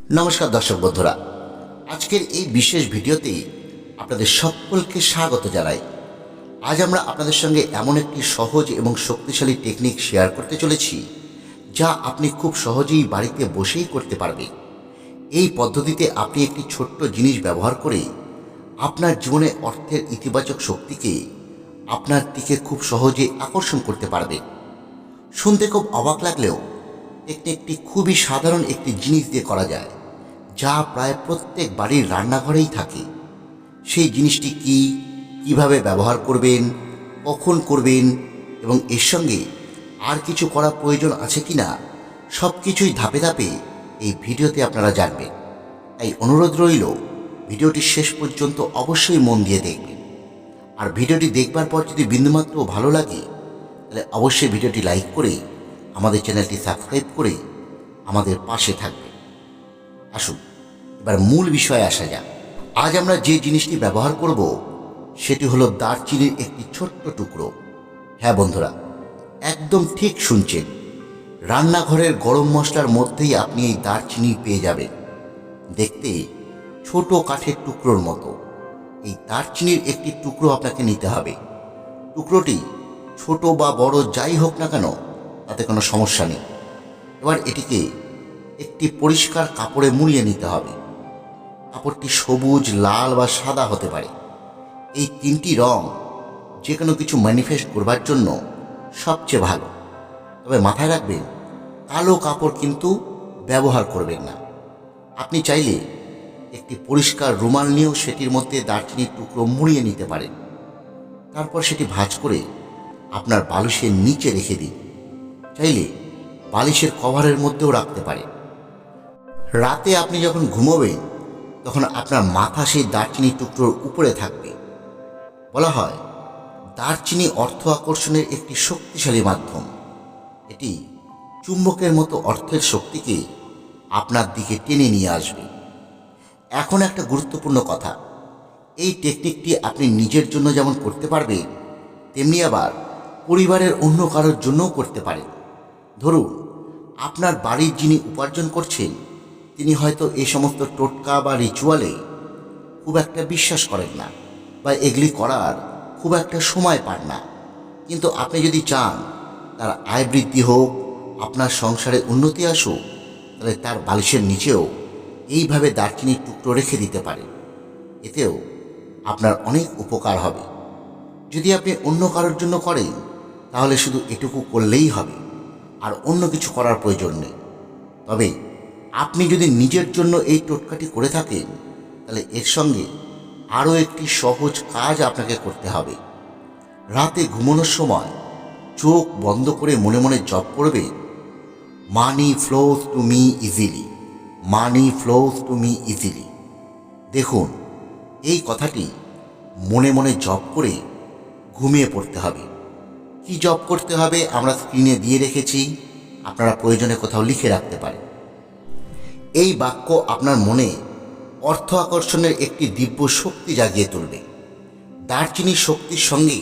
নমস্কার দর্শক বন্ধুরা, আজকের এই বিশেষ ভিডিওতে আপনাদের সকলকে স্বাগত জানাই। আজ আমরা আপনাদের সঙ্গে এমন একটি সহজ এবং শক্তিশালী টেকনিক শেয়ার করতে চলেছি, যা আপনি খুব সহজেই বাড়িতে বসেই করতে পারবেন। এই পদ্ধতিতে আপনি একটি ছোট্ট জিনিস ব্যবহার করে আপনার জীবনে অর্থের ইতিবাচক শক্তিকে আপনার দিকে খুব সহজে আকর্ষণ করতে পারবেন। শুনতে খুব অবাক লাগলেও টেকনিকটি খুবই সাধারণ একটি জিনিস দিয়ে করা যায়, যা প্রায় প্রত্যেক বাড়ির রান্নাঘরেই থাকে। সেই জিনিসটি কি, কিভাবে ব্যবহার করবেন, কখন করবেন এবং এর সঙ্গে আর কিছু করা প্রয়োজন আছে কি না, সব কিছুই ধাপে ধাপে এই ভিডিওতে আপনারা জানবেন। তাই অনুরোধ রইল, ভিডিওটি শেষ পর্যন্ত অবশ্যই মন দিয়ে দেখবেন। আর ভিডিওটি দেখবার পর যদি বিন্দুমাত্র ভালো লাগে, তাহলে অবশ্যই ভিডিওটি লাইক করে আমাদের চ্যানেলটি সাবস্ক্রাইব করে আমাদের পাশে থাকবেন। আসুন এবার মূল বিষয়ে আসা যাক। আজ আমরা যে জিনিসটি ব্যবহার করব সেটি হলো দারচিনির একটি ছোট্ট টুকরো। হ্যাঁ বন্ধুরা, একদম ঠিক শুনছেন, রান্নাঘরের গরম মশলার মধ্যেই আপনি এই দারচিনি পেয়ে যাবেন। দেখতে ছোট কাঠের টুকরোর মতো এই দারচিনির একটি টুকরো আপনাকে নিতে হবে। টুকরোটি ছোট বা বড় যাই হোক না কেন, তাতে কোনো সমস্যা নেই। এবার এটিকে একটি পরিষ্কার কাপড়ে মুড়িয়ে নিতে হবে। কাপড়টি সবুজ, লাল বা সাদা হতে পারে। এই তিনটি রং যে কোনো কিছু ম্যানিফেস্ট করবার জন্য সবচেয়ে ভালো। তবে মাথায় রাখবেন, কালো কাপড় কিন্তু ব্যবহার করবেন না। আপনি চাইলে একটি পরিষ্কার রুমাল নিয়েও সেটির মধ্যে দারচিনির টুকরো মুড়িয়ে নিতে পারেন। তারপর সেটি ভাঁজ করে আপনার বালিশের নিচে রেখে দিন। চাইলে বালিশের কভারের মধ্যেও রাখতে পারেন। রাতে আপনি যখন ঘুমোবেন, তখন আপনার মাথা সেই দারচিনি টুকরোর উপরে থাকবে। বলা হয়, দারচিনি অর্থ আকর্ষণের একটি শক্তিশালী মাধ্যম। এটি চুম্বকের মতো অর্থের শক্তিকে আপনার দিকে টেনে নিয়ে আসবে। এখন একটা গুরুত্বপূর্ণ কথা, এই টেকনিকটি আপনি নিজের জন্য যেমন করতে পারবেন, তেমনি আবার পরিবারের অন্য কারোর জন্যও করতে পারেন। ধরুন, আপনার বাড়ির যিনি উপার্জন করছেন, তিনি হয়তো এই সমস্ত টোটকা বা রিচুয়ালে খুব একটা বিশ্বাস করেন না, বা এগুলি করার খুব একটা সময় পান না। কিন্তু আপনি যদি চান তার আয় বৃদ্ধি হোক, আপনার সংসারে উন্নতি আসুক, তাহলে তার বালিশের নিচেও এইভাবে দারচিনির টুকরো রেখে দিতে পারেন। এতেও আপনার অনেক উপকার হবে। যদি আপনি অন্য কারোর জন্য করেন, তাহলে শুধু এটুকু করলেই হবে, আর অন্য কিছু করার প্রয়োজন নেই। তবে আপনি যদি নিজের জন্য এই টোটকাটি করে থাকেন, তাহলে এর সঙ্গে আরও একটি সহজ কাজ আপনাকে করতে হবে। রাতে ঘুমানোর সময় চোখ বন্ধ করে মনে মনে জপ করবে, money flows to me easily, money flows to me easily. দেখুন, এই কথাটি মনে মনে জপ করে ঘুমিয়ে পড়তে হবে। কি জপ করতে হবে আমরা স্ক্রিনে দিয়ে রেখেছি, আপনারা প্রয়োজনে কোথাও লিখে রাখতে পারেন। এই বাক্য আপনার মনে অর্থ আকর্ষণের একটি দিব্য শক্তি জাগিয়ে তুলবে। দারচিনির শক্তির সঙ্গে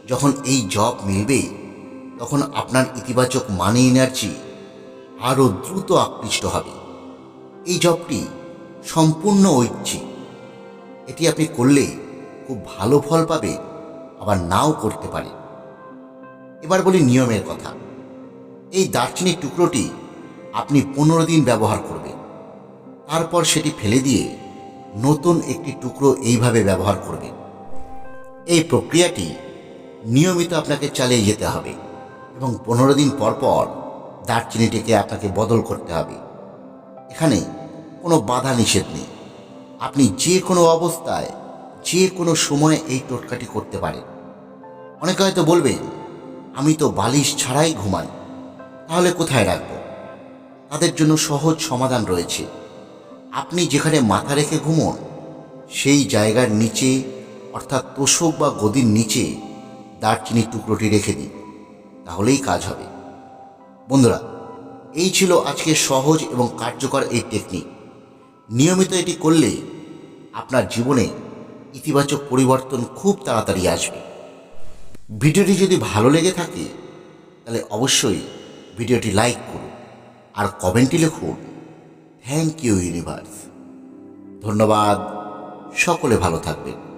যখন এই জপ মিলবে, তখন আপনার ইতিবাচক মানি এনার্জি আরও দ্রুত আকৃষ্ট হবে। এই জপটি সম্পূর্ণ ঐচ্ছিক। এটি আপনি করলে খুব ভালো ফল পাবে, আবার নাও করতে পারে। এবার বলি নিয়মের কথা। এই দারচিনির টুকরোটি আপনি 15 দিন ব্যবহার করবেন। তারপর সেটি ফেলে দিয়ে নতুন একটি টুকরো এইভাবে ব্যবহার করবেন। এই প্রক্রিয়াটি নিয়মিত আপনাকে চালিয়ে যেতে হবে এবং 15 দিন পর পর দারচিনিটিকে আপনাকে বদল করতে হবে। এখানে কোনো বাধা নিষেধ নেই। আপনি যে কোনো অবস্থায়, যে কোনো সময় এই টোটকাটি করতে পারেন। অনেকে হয়তো বলবেন, আমি তো বালিশ ছাড়াই ঘুমাই, তাহলে কোথায় রাখব? তাদের জন্য সহজ সমাধান রয়েছে। আপনি যেখানে মাথা রেখে ঘুমোন, সেই জায়গার নিচে, অর্থাৎ তোশক বা গদির নিচে দারচিনির টুকরোটি রেখে দিন, তাহলেই কাজ হবে। বন্ধুরা, এই ছিল আজকের সহজ এবং কার্যকর এই টেকনিক। নিয়মিত এটি করলে আপনার জীবনে ইতিবাচক পরিবর্তন খুব তাড়াতাড়ি আসবে। ভিডিওটি যদি ভালো লেগে থাকে, তাহলে অবশ্যই ভিডিওটি লাইক করুন আর কমেন্টে লিখুন, থ্যাংক ইউ ইউনিভার্স। ধন্যবাদ। সকলে ভালো থাকবেন।